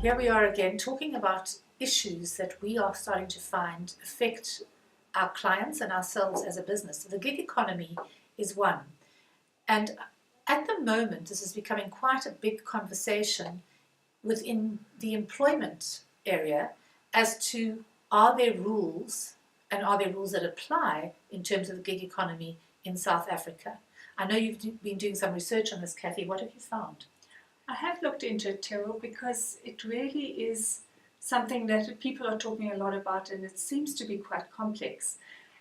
Here we are again talking about issues that we are starting to find affect our clients and ourselves as a business. So the gig economy is one. And at the moment, this is becoming quite a big conversation within the employment area as to are there rules and are there rules that apply in terms of the gig economy in South Africa. I know you've been doing some research on this, Kathy. What have you found? I have looked into it, Terrell, because it really is something that people are talking a lot about, and it seems to be quite complex.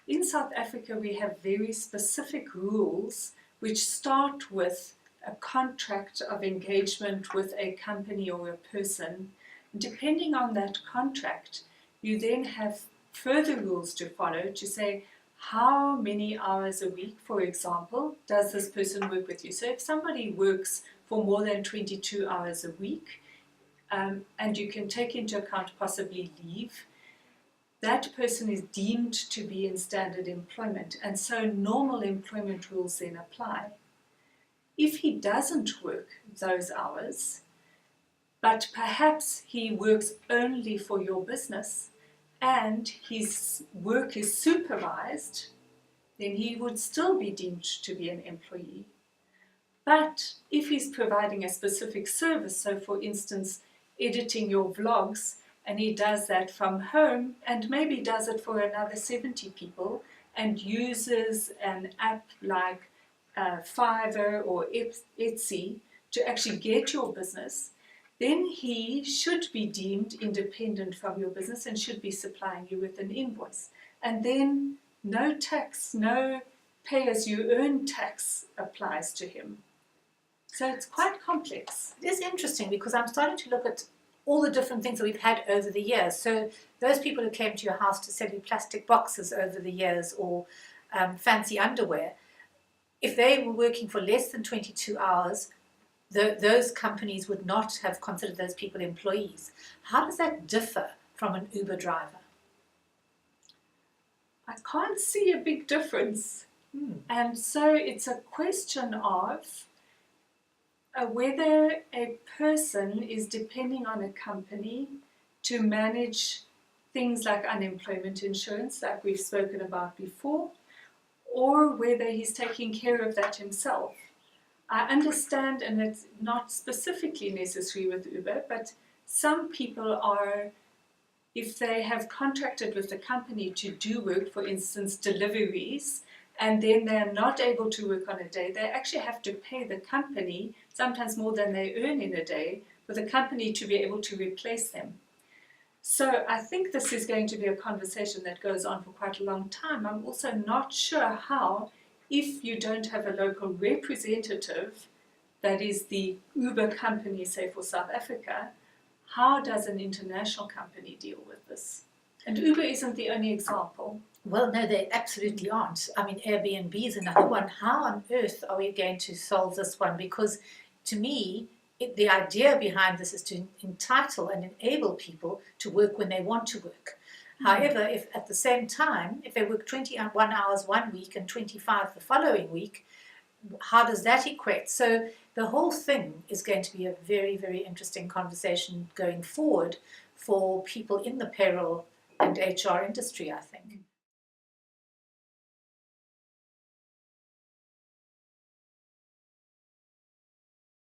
In South Africa, we have very specific rules which start with a contract of engagement with a company or a person. Depending on that contract, you then have further rules to follow to say how many hours a week, for example, does this person work with you. So if somebody works for more than 22 hours a week, and you can take into account possibly leave, that person is deemed to be in standard employment, and so normal employment rules then apply. If he doesn't work those hours, but perhaps he works only for your business and his work is supervised, then he would still be deemed to be an employee. But if he's providing a specific service, so for instance, editing your vlogs, and he does that from home and maybe does it for another 70 people and uses an app like Fiverr or Etsy to actually get your business, then he should be deemed independent from your business and should be supplying you with an invoice. And then no tax, no pay-as-you-earn tax applies to him. So it's quite complex. It is interesting because I'm starting to look at all the different things that we've had over the years. So those people who came to your house to sell you plastic boxes over the years or fancy underwear, if they were working for less than 22 hours, those companies would not have considered those people employees. How does that differ from an Uber driver? I can't see a big difference. And so it's a question of whether a person is depending on a company to manage things like unemployment insurance, like we've spoken about before, or whether he's taking care of that himself. I understand, and it's not specifically necessary with Uber, but some people are, if they have contracted with the company to do work, for instance, deliveries, and then they're not able to work on a day, they actually have to pay the company, sometimes more than they earn in a day, for the company to be able to replace them. So I think this is going to be a conversation that goes on for quite a long time. I'm also not sure how, if you don't have a local representative, that is the Uber company, say for South Africa, how does an international company deal with this? And Uber isn't the only example. Well, no, they absolutely aren't. I mean, Airbnb is another one. How on earth are we going to solve this one? Because to me, the idea behind this is to entitle and enable people to work when they want to work. However, if at the same time, if they work 21 hours one week and 25 the following week, how does that equate? So the whole thing is going to be a very, very interesting conversation going forward for people in the payroll and HR industry, I think.